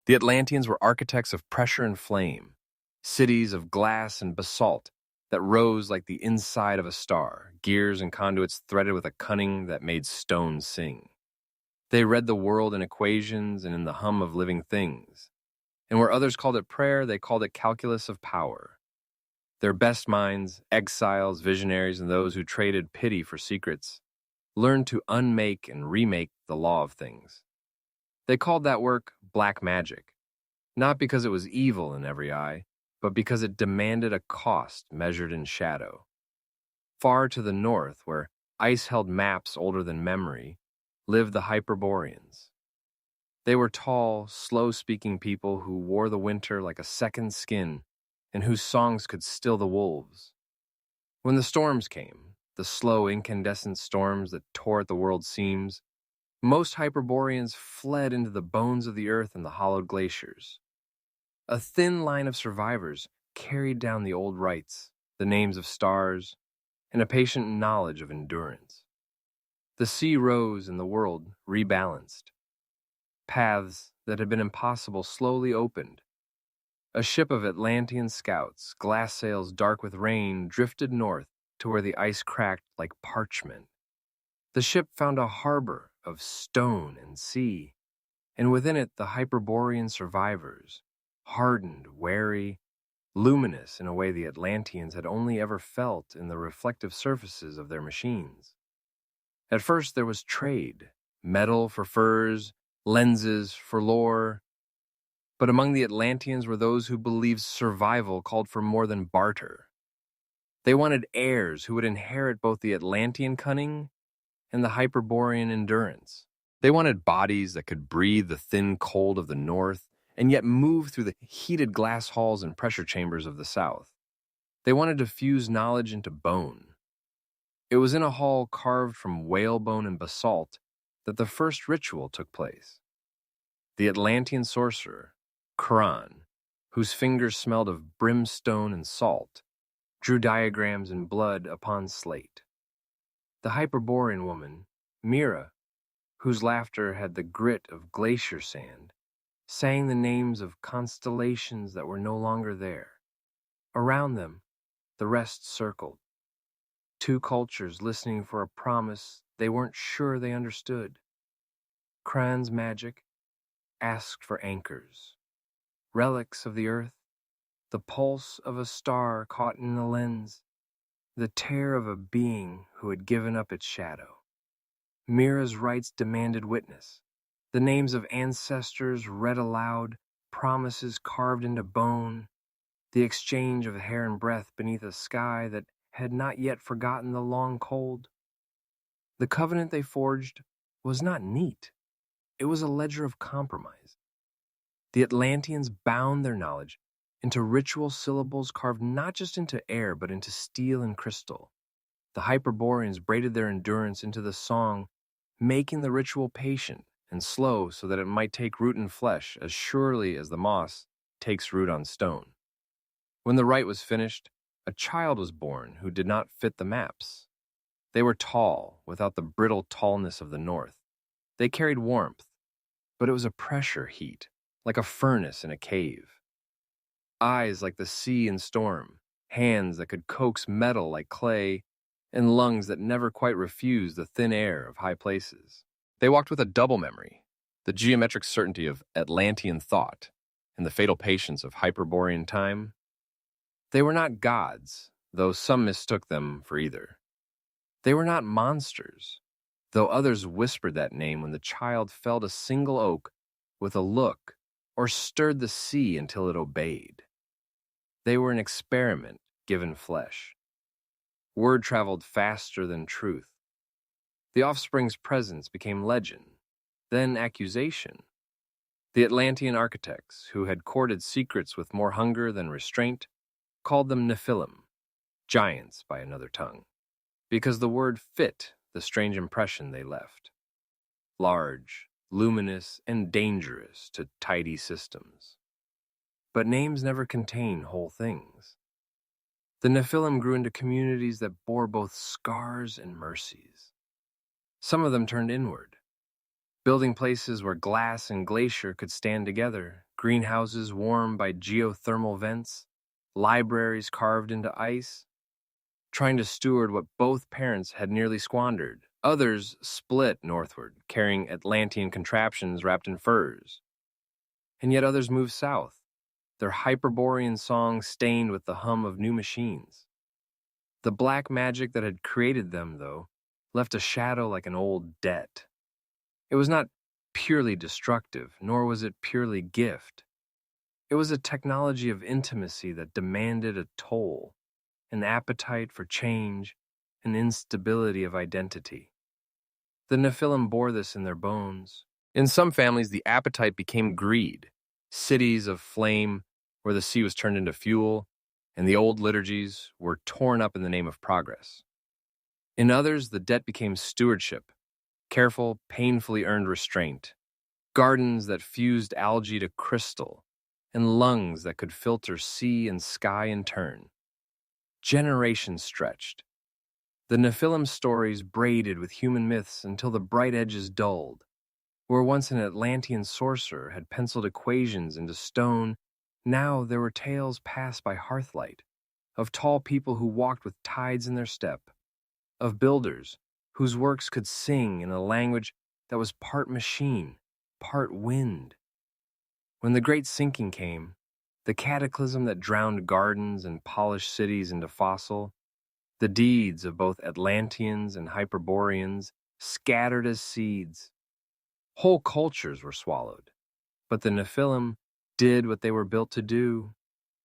The Atlanteans were architects of pressure and flame, cities of glass and basalt that rose like the inside of a star, gears and conduits threaded with a cunning that made stone sing. They read the world in equations and in the hum of living things, and where others called it prayer, they called it calculus of power. Their best minds, exiles, visionaries, and those who traded pity for secrets, learned to unmake and remake the law of things. They called that work black magic, not because it was evil in every eye, but because it demanded a cost measured in shadow. Far to the north, where ice held maps older than memory, lived the Hyperboreans. They were tall, slow-speaking people who wore the winter like a second skin and whose songs could still the wolves. When the storms came, the slow incandescent storms that tore at the world's seams, most Hyperboreans fled into the bones of the earth and the hollowed glaciers. A thin line of survivors carried down the old rites, the names of stars, and a patient knowledge of endurance. The sea rose and the world rebalanced. Paths that had been impossible slowly opened. A ship of Atlantean scouts, glass sails dark with rain, drifted north to where the ice cracked like parchment. The ship found a harbor of stone and sea, and within it the Hyperborean survivors, hardened, wary, luminous in a way the Atlanteans had only ever felt in the reflective surfaces of their machines. At first there was trade, metal for furs, lenses for lore, but among the Atlanteans were those who believed survival called for more than barter. They wanted heirs who would inherit both the Atlantean cunning and the Hyperborean endurance. They wanted bodies that could breathe the thin cold of the north and yet move through the heated glass halls and pressure chambers of the south. They wanted to fuse knowledge into bone. It was in a hall carved from whalebone and basalt that the first ritual took place. The Atlantean sorcerer, Kran, whose fingers smelled of brimstone and salt, drew diagrams in blood upon slate. The Hyperborean woman, Mira, whose laughter had the grit of glacier sand, sang the names of constellations that were no longer there. Around them, the rest circled. Two cultures listening for a promise they weren't sure they understood. Kran's magic asked for anchors, relics of the earth, the pulse of a star caught in a lens, the tear of a being who had given up its shadow. Mira's rites demanded witness, the names of ancestors read aloud, promises carved into bone, the exchange of hair and breath beneath a sky that had not yet forgotten the long cold. The covenant they forged was not neat. It was a ledger of compromise. The Atlanteans bound their knowledge into ritual syllables carved not just into air but into steel and crystal. The Hyperboreans braided their endurance into the song, making the ritual patient and slow so that it might take root in flesh as surely as the moss takes root on stone. When the rite was finished, a child was born who did not fit the maps. They were tall, without the brittle tallness of the north. They carried warmth, but it was a pressure heat, like a furnace in a cave. Eyes like the sea and storm, hands that could coax metal like clay, and lungs that never quite refused the thin air of high places. They walked with a double memory, the geometric certainty of Atlantean thought and the fatal patience of Hyperborean time. They were not gods, though some mistook them for either. They were not monsters, though others whispered that name when the child felled a single oak with a look or stirred the sea until it obeyed. They were an experiment given flesh. Word traveled faster than truth. The offspring's presence became legend, then accusation. The Atlantean architects, who had courted secrets with more hunger than restraint, called them Nephillim, giants by another tongue, because the word fit the strange impression they left. Large, luminous, and dangerous to tidy systems. But names never contain whole things. The Nephillim grew into communities that bore both scars and mercies. Some of them turned inward, building places where glass and glacier could stand together, greenhouses warmed by geothermal vents, libraries carved into ice, trying to steward what both parents had nearly squandered. Others split northward, carrying Atlantean contraptions wrapped in furs. And yet others moved south, their Hyperborean songs stained with the hum of new machines. The black magic that had created them, though, left a shadow like an old debt. It was not purely destructive, nor was it purely gift. It was a technology of intimacy that demanded a toll, an appetite for change, an instability of identity. The Nephillim bore this in their bones. In some families, the appetite became greed, cities of flame where the sea was turned into fuel, and the old liturgies were torn up in the name of progress. In others, the debt became stewardship, careful, painfully earned restraint, gardens that fused algae to crystal, and lungs that could filter sea and sky in turn. Generations stretched. The Nephilim stories braided with human myths until the bright edges dulled. Where once an Atlantean sorcerer had penciled equations into stone, now there were tales passed by hearthlight, of tall people who walked with tides in their step, of builders whose works could sing in a language that was part machine, part wind. When the great sinking came, the cataclysm that drowned gardens and polished cities into fossil, the deeds of both Atlanteans and Hyperboreans scattered as seeds. Whole cultures were swallowed, but the Nephilim did what they were built to do.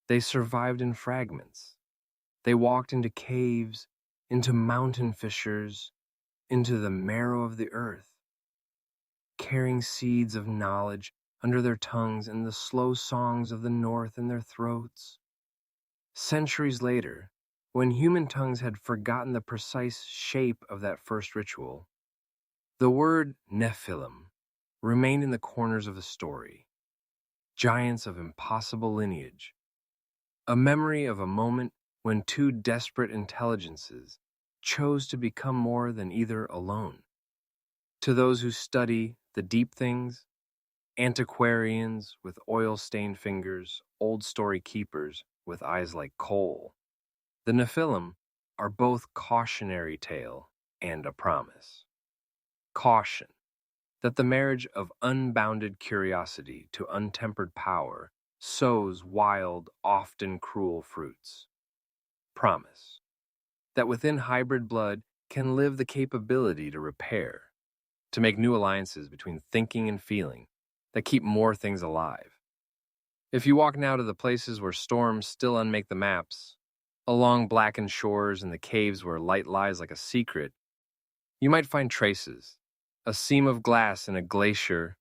They survived in fragments. They walked into caves, into mountain fissures, into the marrow of the earth, carrying seeds of knowledge under their tongues and the slow songs of the north in their throats. Centuries later, when human tongues had forgotten the precise shape of that first ritual, the word Nephilim remained in the corners of the story, giants of impossible lineage, a memory of a moment when two desperate intelligences chose to become more than either alone. To those who study the deep things, antiquarians with oil-stained fingers, old story keepers with eyes like coal, the Nephilim are both cautionary tale and a promise. Caution that the marriage of unbounded curiosity to untempered power sows wild, often cruel fruits. Promise that within hybrid blood can live the capability to repair, to make new alliances between thinking and feeling that keep more things alive. If you walk now to the places where storms still unmake the maps, along blackened shores and the caves where light lies like a secret, you might find traces, a seam of glass in a glacier,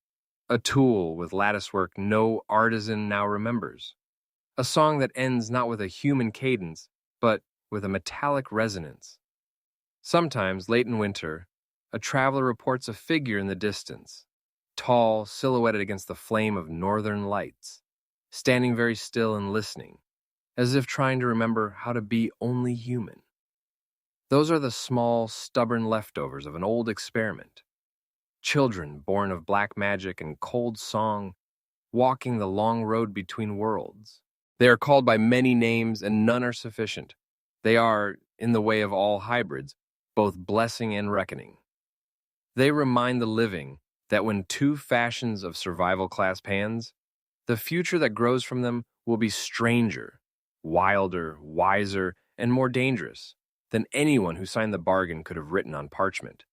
a tool with latticework no artisan now remembers, a song that ends not with a human cadence, but with a metallic resonance. Sometimes, late in winter, a traveler reports a figure in the distance, tall, silhouetted against the flame of northern lights, standing very still and listening, as if trying to remember how to be only human. Those are the small, stubborn leftovers of an old experiment. Children born of black magic and cold song, walking the long road between worlds. They are called by many names, and none are sufficient. They are, in the way of all hybrids, both blessing and reckoning. They remind the living that when two fashions of survival clasp hands, the future that grows from them will be stranger, wilder, wiser, and more dangerous than anyone who signed the bargain could have written on parchment.